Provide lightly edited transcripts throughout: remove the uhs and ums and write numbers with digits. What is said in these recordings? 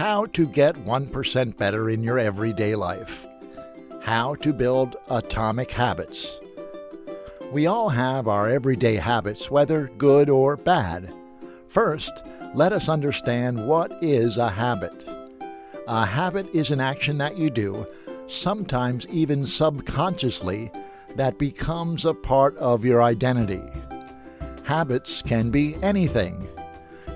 How to get 1% better in your everyday life. How to build atomic habits. We all have our everyday habits, whether good or bad. First, let us understand what is a habit. A habit is an action that you do, sometimes even subconsciously, that becomes a part of your identity. Habits can be anything.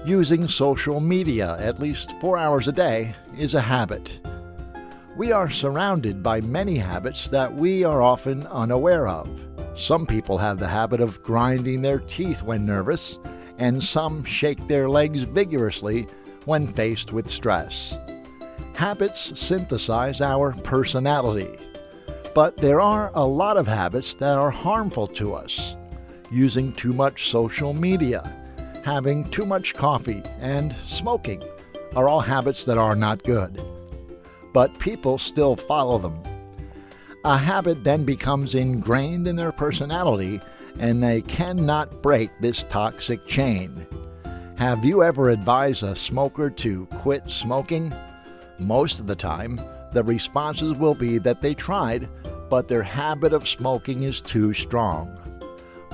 Using social media at least 4 hours a day is a habit. We are surrounded by many habits that we are often unaware of. Some people have the habit of grinding their teeth when nervous, and some shake their legs vigorously when faced with stress. Habits synthesize our personality. But there are a lot of habits that are harmful to us. Using too much social media, having too much coffee, and smoking are all habits that are not good. But people still follow them. A habit then becomes ingrained in their personality, and they cannot break this toxic chain. Have you ever advised a smoker to quit smoking? Most of the time, the responses will be that they tried, but their habit of smoking is too strong.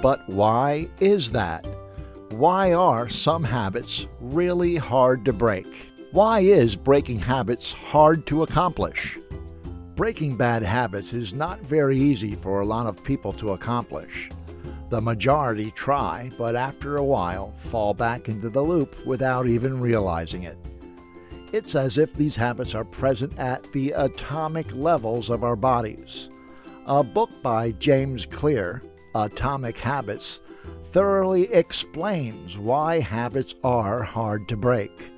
But why is that? Why are some habits really hard to break? Why is breaking habits hard to accomplish? Breaking bad habits is not very easy for a lot of people to accomplish. The majority try, but after a while fall back into the loop without even realizing it. It's as if these habits are present at the atomic levels of our bodies. A book by James Clear, Atomic Habits, thoroughly explains why habits are hard to break.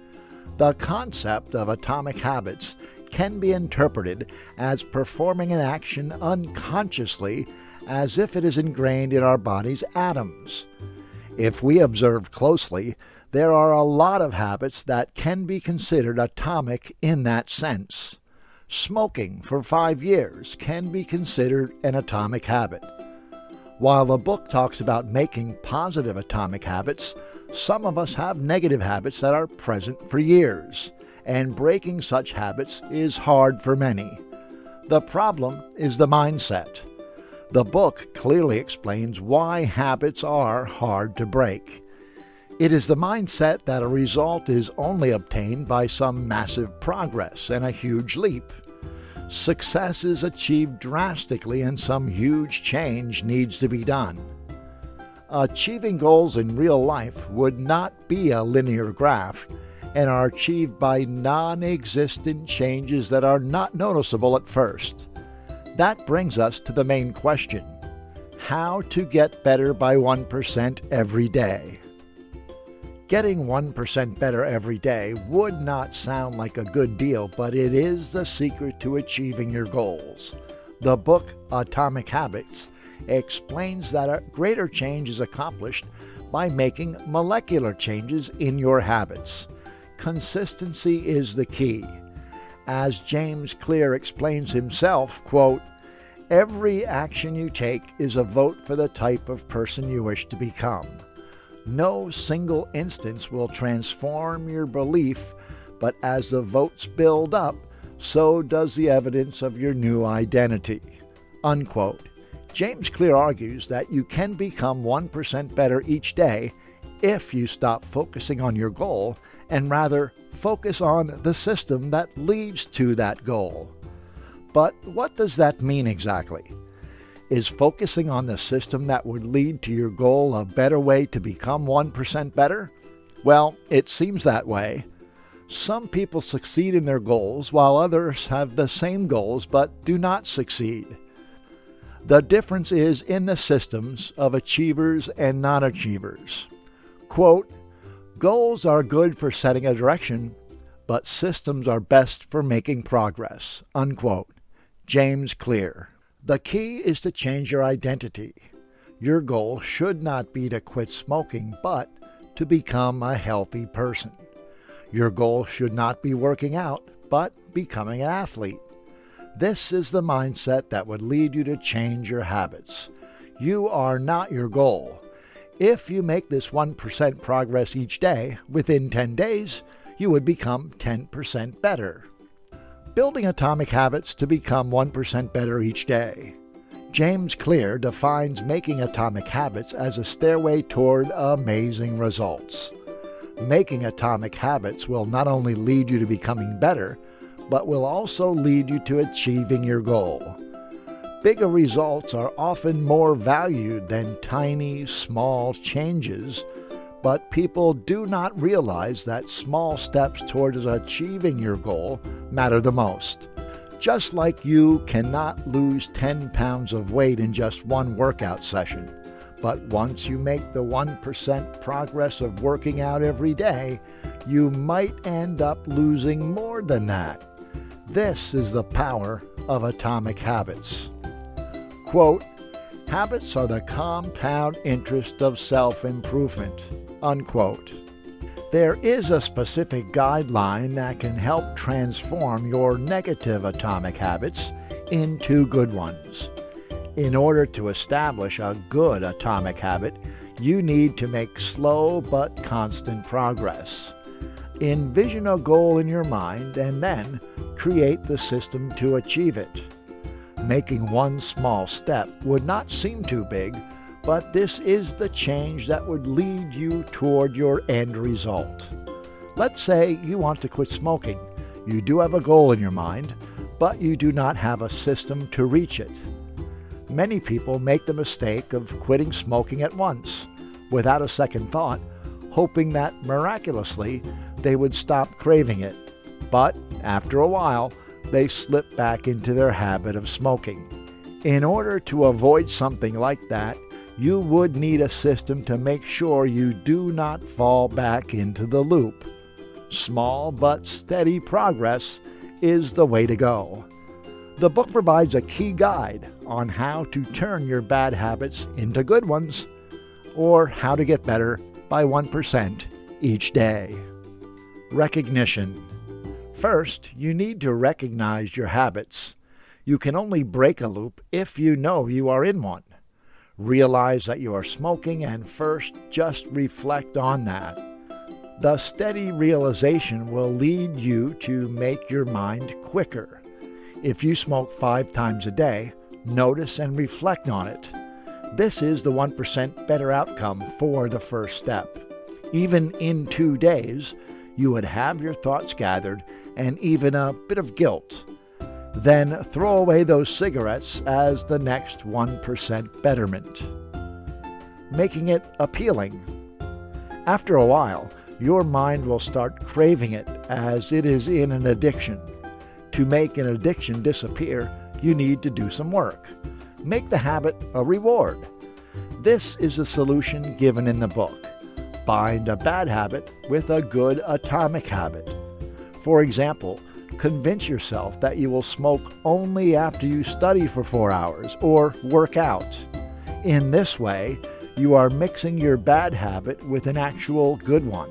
The concept of atomic habits can be interpreted as performing an action unconsciously as if it is ingrained in our body's atoms. If we observe closely, there are a lot of habits that can be considered atomic in that sense. Smoking for 5 years can be considered an atomic habit. While the book talks about making positive atomic habits, some of us have negative habits that are present for years, and breaking such habits is hard for many. The problem is the mindset. The book clearly explains why habits are hard to break. It is the mindset that a result is only obtained by some massive progress and a huge leap. Success is achieved drastically and some huge change needs to be done. Achieving goals in real life would not be a linear graph and are achieved by non-existent changes that are not noticeable at first. That brings us to the main question: how to get better by 1% every day. Getting 1% better every day would not sound like a good deal, but it is the secret to achieving your goals. The book Atomic Habits explains that a greater change is accomplished by making molecular changes in your habits. Consistency is the key. As James Clear explains himself, quote, "Every action you take is a vote for the type of person you wish to become. No single instance will transform your belief, but as the votes build up, so does the evidence of your new identity." Unquote. James Clear argues that you can become 1% better each day if you stop focusing on your goal and rather focus on the system that leads to that goal. But what does that mean exactly? Is focusing on the system that would lead to your goal a better way to become 1% better? Well, it seems that way. Some people succeed in their goals while others have the same goals but do not succeed. The difference is in the systems of achievers and non-achievers. Quote, "Goals are good for setting a direction, but systems are best for making progress." Unquote. James Clear. The key is to change your identity. Your goal should not be to quit smoking, but to become a healthy person. Your goal should not be working out, but becoming an athlete. This is the mindset that would lead you to change your habits. You are not your goal. If you make this 1% progress each day, within 10 days, you would become 10% better. Building atomic habits to become 1% better each day. James Clear defines making atomic habits as a stairway toward amazing results. Making atomic habits will not only lead you to becoming better, but will also lead you to achieving your goal. Bigger results are often more valued than tiny, small changes, but people do not realize that small steps towards achieving your goal matter the most. Just like you cannot lose 10 pounds of weight in just one workout session, but once you make the 1% progress of working out every day, you might end up losing more than that. This is the power of atomic habits. Quote, "Habits are the compound interest of self-improvement," unquote. There is a specific guideline that can help transform your negative atomic habits into good ones. In order to establish a good atomic habit, you need to make slow but constant progress. Envision a goal in your mind and then create the system to achieve it. Making one small step would not seem too big, but this is the change that would lead you toward your end result. Let's say you want to quit smoking. You do have a goal in your mind, but you do not have a system to reach it. Many people make the mistake of quitting smoking at once, without a second thought, hoping that miraculously they would stop craving it. But after a while, they slip back into their habit of smoking. In order to avoid something like that, you would need a system to make sure you do not fall back into the loop. Small but steady progress is the way to go. The book provides a key guide on how to turn your bad habits into good ones, or how to get better by 1% each day. Recognition. First, you need to recognize your habits. You can only break a loop if you know you are in one. Realize that you are smoking and first just reflect on that. The steady realization will lead you to make your mind quicker. If you smoke 5 times a day, notice and reflect on it. This is the 1% better outcome for the first step. Even in 2 days, you would have your thoughts gathered and even a bit of guilt. Then throw away those cigarettes as the next 1% betterment. Making it appealing. After a while, your mind will start craving it as it is in an addiction. To make an addiction disappear, you need to do some work. Make the habit a reward. This is a solution given in the book. Bind a bad habit with a good atomic habit. For example, convince yourself that you will smoke only after you study for 4 hours or work out. In this way, you are mixing your bad habit with an actual good one.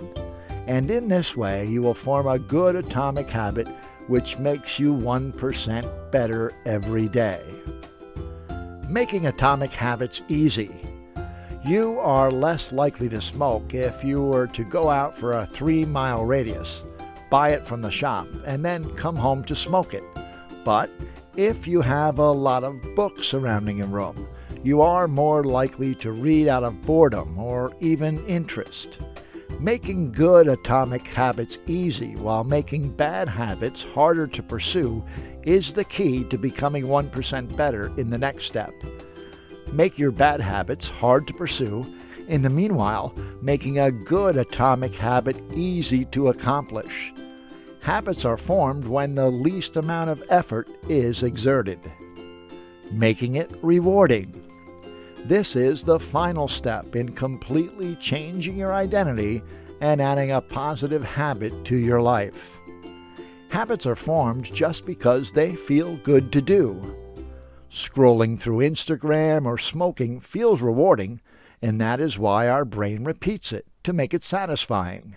And in this way, you will form a good atomic habit which makes you 1% better every day. Making atomic habits easy. You are less likely to smoke if you were to go out for a 3-mile radius, buy it from the shop, and then come home to smoke it. But if you have a lot of books surrounding a room, you are more likely to read out of boredom or even interest. Making good atomic habits easy while making bad habits harder to pursue is the key to becoming 1% better in the next step. Make your bad habits hard to pursue, in the meanwhile, making a good atomic habit easy to accomplish. Habits are formed when the least amount of effort is exerted. Making it rewarding. This is the final step in completely changing your identity and adding a positive habit to your life. Habits are formed just because they feel good to do. Scrolling through Instagram or smoking feels rewarding, and that is why our brain repeats it, to make it satisfying.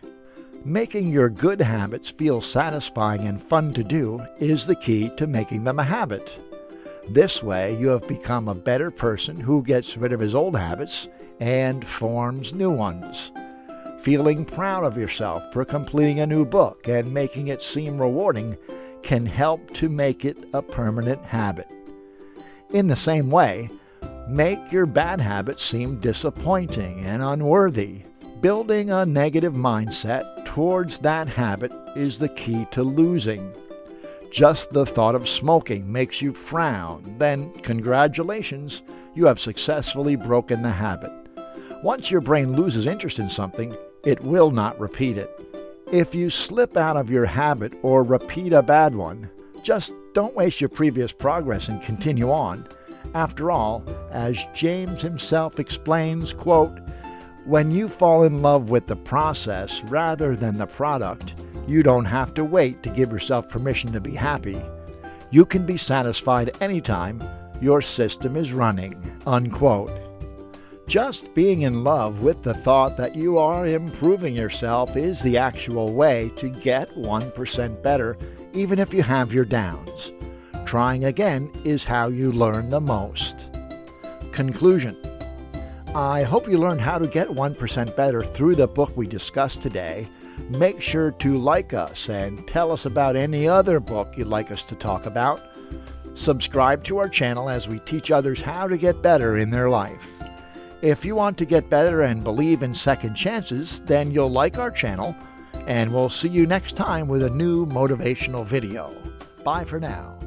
Making your good habits feel satisfying and fun to do is the key to making them a habit. This way, you have become a better person who gets rid of his old habits and forms new ones. Feeling proud of yourself for completing a new book and making it seem rewarding can help to make it a permanent habit. In the same way, make your bad habits seem disappointing and unworthy. Building a negative mindset towards that habit is the key to losing. Just the thought of smoking makes you frown, then congratulations, you have successfully broken the habit. Once your brain loses interest in something, it will not repeat it. If you slip out of your habit or repeat a bad one, just don't waste your previous progress and continue on. After all, as James himself explains, quote, "When you fall in love with the process rather than the product, you don't have to wait to give yourself permission to be happy. You can be satisfied anytime your system is running," unquote. Just being in love with the thought that you are improving yourself is the actual way to get 1% better, even if you have your downs. Trying again is how you learn the most. Conclusion. I hope you learned how to get 1% better through the book we discussed today. Make sure to like us and tell us about any other book you'd like us to talk about. Subscribe to our channel as we teach others how to get better in their life. If you want to get better and believe in second chances, then you'll like our channel, and we'll see you next time with a new motivational video. Bye for now.